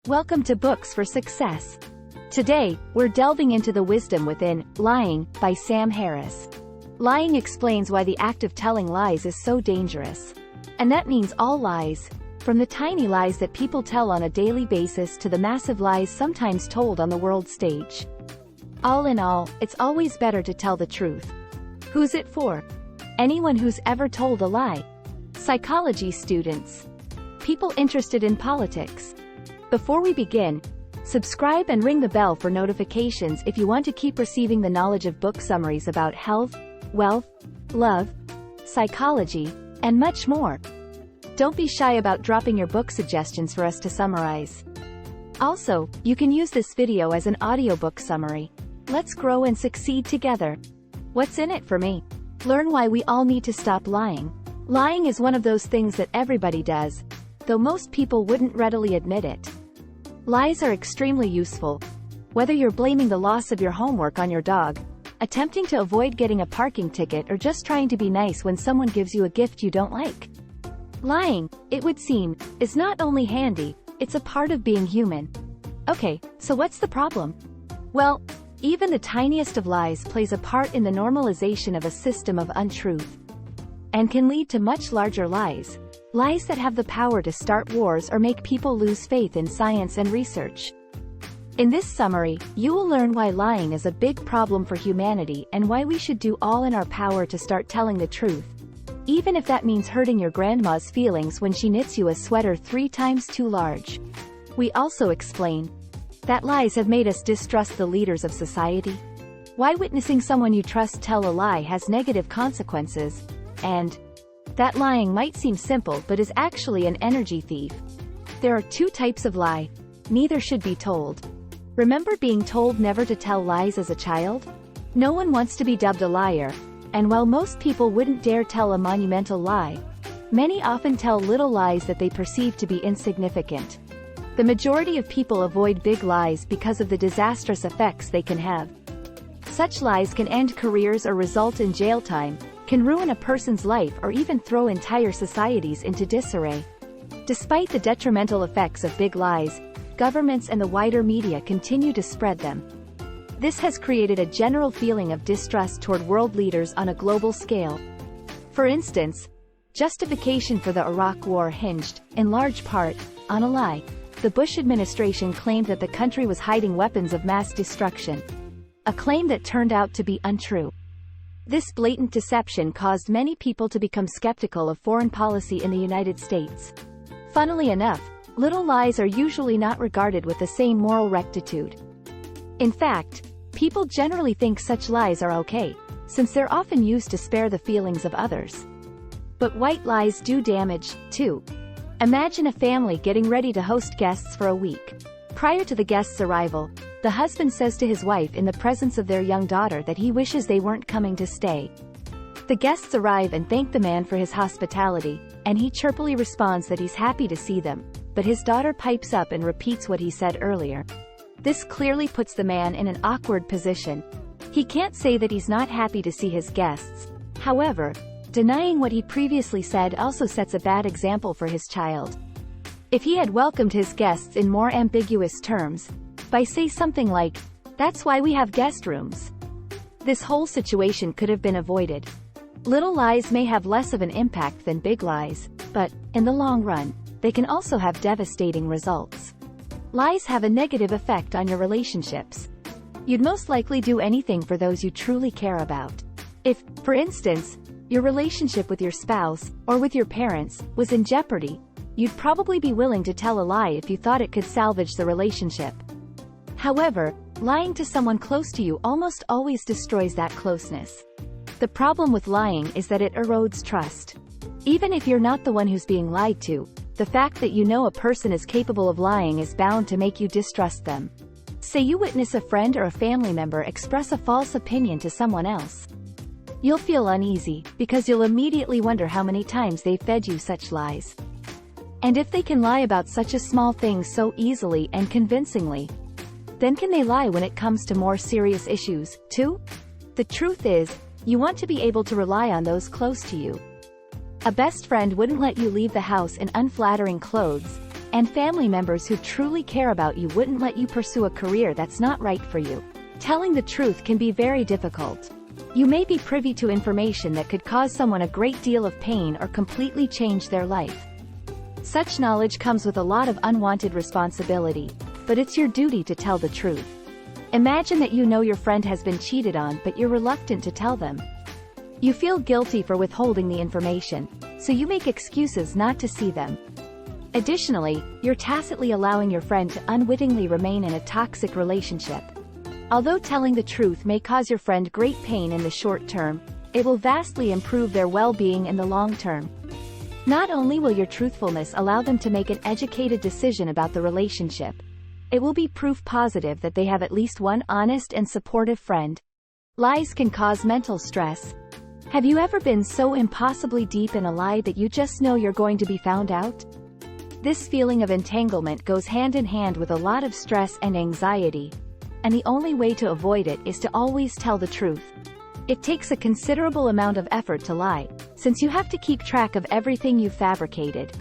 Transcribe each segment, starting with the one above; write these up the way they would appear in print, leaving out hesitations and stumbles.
Welcome to Books for Success. Today, we're delving into the wisdom within Lying by Sam Harris. Lying explains why the act of telling lies is so dangerous. And that means all lies, from the tiny lies that people tell on a daily basis to the massive lies sometimes told on the world stage. All in all, it's always better to tell the truth. Who's it for? Anyone who's ever told a lie. Psychology students. People interested in politics. Before we begin, subscribe and ring the bell for notifications if you want to keep receiving the knowledge of book summaries about health, wealth, love, psychology, and much more. Don't be shy about dropping your book suggestions for us to summarize. Also, you can use this video as an audiobook summary. Let's grow and succeed together. What's in it for me? Learn why we all need to stop lying. Lying is one of those things that everybody does, though most people wouldn't readily admit it. Lies are extremely useful. Whether you're blaming the loss of your homework on your dog, attempting to avoid getting a parking ticket, or just trying to be nice when someone gives you a gift you don't like. Lying, it would seem, is not only handy, it's a part of being human. Okay, so what's the problem? Well, even the tiniest of lies plays a part in the normalization of a system of untruth, and can lead to much larger lies. Lies that have the power to start wars or make people lose faith in science and research. In this summary, you will learn why lying is a big problem for humanity and why we should do all in our power to start telling the truth, even if that means hurting your grandma's feelings when she knits you a sweater 3 times too large. We also explain that lies have made us distrust the leaders of society, why witnessing someone you trust tell a lie has negative consequences, and that lying might seem simple but is actually an energy thief. There are 2 types of lie. Neither should be told. Remember being told never to tell lies as a child? No one wants to be dubbed a liar, and while most people wouldn't dare tell a monumental lie, many often tell little lies that they perceive to be insignificant. The majority of people avoid big lies because of the disastrous effects they can have. Such lies can end careers or result in jail time, can ruin a person's life, or even throw entire societies into disarray. Despite the detrimental effects of big lies, governments and the wider media continue to spread them. This has created a general feeling of distrust toward world leaders on a global scale. For instance, justification for the Iraq War hinged, in large part, on a lie. The Bush administration claimed that the country was hiding weapons of mass destruction, a claim that turned out to be untrue. This blatant deception caused many people to become skeptical of foreign policy in the United States. Funnily enough, little lies are usually not regarded with the same moral rectitude. In fact, people generally think such lies are okay, since they're often used to spare the feelings of others. But white lies do damage, too. Imagine a family getting ready to host guests for a week. Prior to the guests' arrival, the husband says to his wife in the presence of their young daughter that he wishes they weren't coming to stay. The guests arrive and thank the man for his hospitality, and he chirpily responds that he's happy to see them, but his daughter pipes up and repeats what he said earlier. This clearly puts the man in an awkward position. He can't say that he's not happy to see his guests. However, denying what he previously said also sets a bad example for his child. If he had welcomed his guests in more ambiguous terms, by say something like, "That's why we have guest rooms," this whole situation could have been avoided. Little lies may have less of an impact than big lies, but, in the long run, they can also have devastating results. Lies have a negative effect on your relationships. You'd most likely do anything for those you truly care about. If, for instance, your relationship with your spouse, or with your parents, was in jeopardy, you'd probably be willing to tell a lie if you thought it could salvage the relationship. However, lying to someone close to you almost always destroys that closeness. The problem with lying is that it erodes trust. Even if you're not the one who's being lied to, the fact that you know a person is capable of lying is bound to make you distrust them. Say you witness a friend or a family member express a false opinion to someone else. You'll feel uneasy, because you'll immediately wonder how many times they've fed you such lies. And if they can lie about such a small thing so easily and convincingly, then can they lie when it comes to more serious issues, too? The truth is, you want to be able to rely on those close to you. A best friend wouldn't let you leave the house in unflattering clothes, and family members who truly care about you wouldn't let you pursue a career that's not right for you. Telling the truth can be very difficult. You may be privy to information that could cause someone a great deal of pain or completely change their life. Such knowledge comes with a lot of unwanted responsibility, but it's your duty to tell the truth. Imagine that you know your friend has been cheated on but you're reluctant to tell them. You feel guilty for withholding the information, so you make excuses not to see them. Additionally, you're tacitly allowing your friend to unwittingly remain in a toxic relationship. Although telling the truth may cause your friend great pain in the short term, it will vastly improve their well-being in the long term. Not only will your truthfulness allow them to make an educated decision about the relationship, it will be proof positive that they have at least one honest and supportive friend. Lies can cause mental stress. Have you ever been so impossibly deep in a lie that you just know you're going to be found out? This feeling of entanglement goes hand in hand with a lot of stress and anxiety, and the only way to avoid it is to always tell the truth. It takes a considerable amount of effort to lie, since you have to keep track of everything you've fabricated.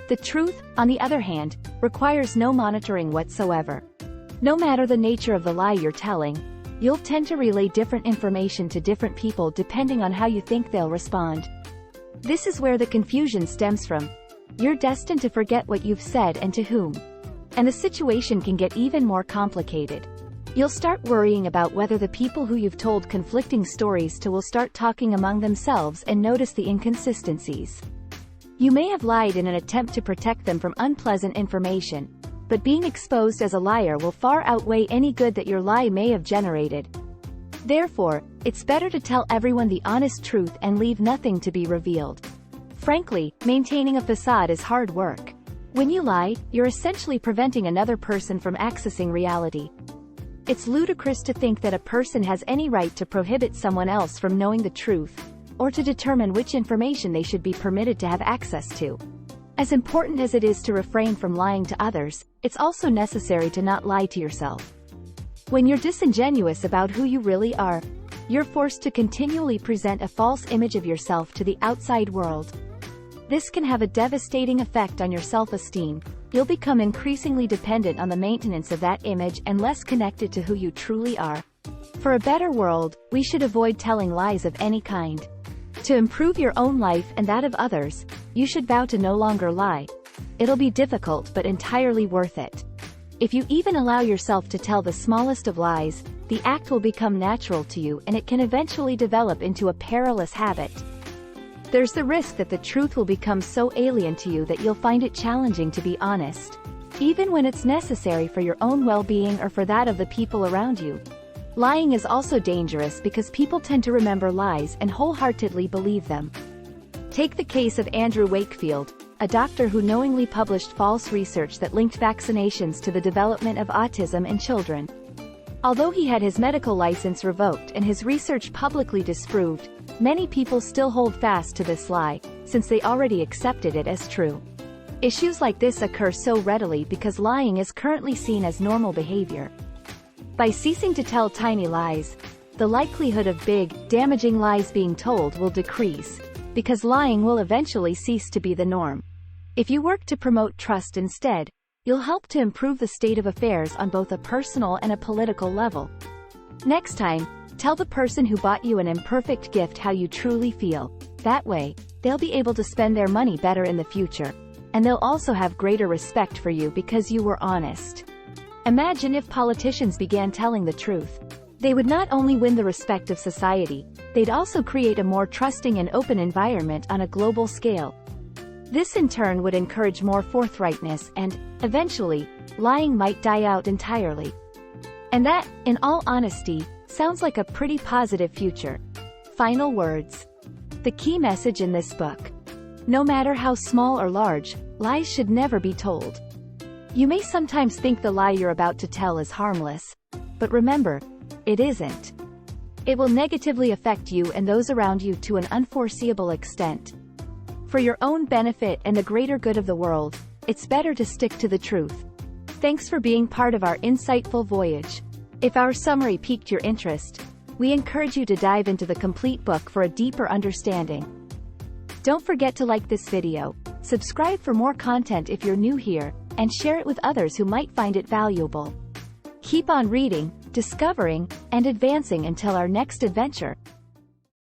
The truth, on the other hand, requires no monitoring whatsoever. No matter the nature of the lie you're telling, you'll tend to relay different information to different people depending on how you think they'll respond. This is where the confusion stems from. You're destined to forget what you've said and to whom. And the situation can get even more complicated. You'll start worrying about whether the people who you've told conflicting stories to will start talking among themselves and notice the inconsistencies. You may have lied in an attempt to protect them from unpleasant information, but being exposed as a liar will far outweigh any good that your lie may have generated. Therefore, it's better to tell everyone the honest truth and leave nothing to be revealed. Frankly, maintaining a facade is hard work. When you lie, you're essentially preventing another person from accessing reality. It's ludicrous to think that a person has any right to prohibit someone else from knowing the truth, or to determine which information they should be permitted to have access to. As important as it is to refrain from lying to others, it's also necessary to not lie to yourself. When you're disingenuous about who you really are, you're forced to continually present a false image of yourself to the outside world. This can have a devastating effect on your self-esteem. You'll become increasingly dependent on the maintenance of that image and less connected to who you truly are. For a better world, we should avoid telling lies of any kind. To improve your own life and that of others, you should vow to no longer lie. It'll be difficult but entirely worth it. If you even allow yourself to tell the smallest of lies, the act will become natural to you and it can eventually develop into a perilous habit. There's the risk that the truth will become so alien to you that you'll find it challenging to be honest, even when it's necessary for your own well-being or for that of the people around you. Lying is also dangerous because people tend to remember lies and wholeheartedly believe them. Take the case of Andrew Wakefield, a doctor who knowingly published false research that linked vaccinations to the development of autism in children. Although he had his medical license revoked and his research publicly disproved, many people still hold fast to this lie, since they already accepted it as true. Issues like this occur so readily because lying is currently seen as normal behavior. By ceasing to tell tiny lies, the likelihood of big, damaging lies being told will decrease, because lying will eventually cease to be the norm. If you work to promote trust instead, you'll help to improve the state of affairs on both a personal and a political level. Next time, tell the person who bought you an imperfect gift how you truly feel. That way, they'll be able to spend their money better in the future, and they'll also have greater respect for you because you were honest. Imagine if politicians began telling the truth. They would not only win the respect of society, they'd also create a more trusting and open environment on a global scale. This in turn would encourage more forthrightness and, eventually, lying might die out entirely. And that, in all honesty, sounds like a pretty positive future. Final words. The key message in this book. No matter how small or large, lies should never be told. You may sometimes think the lie you're about to tell is harmless, but remember, it isn't. It will negatively affect you and those around you to an unforeseeable extent. For your own benefit and the greater good of the world, it's better to stick to the truth. Thanks for being part of our insightful voyage. If our summary piqued your interest, we encourage you to dive into the complete book for a deeper understanding. Don't forget to like this video, Subscribe for more content if you're new here, and share it with others who might find it valuable. Keep on reading, discovering, and advancing until our next adventure.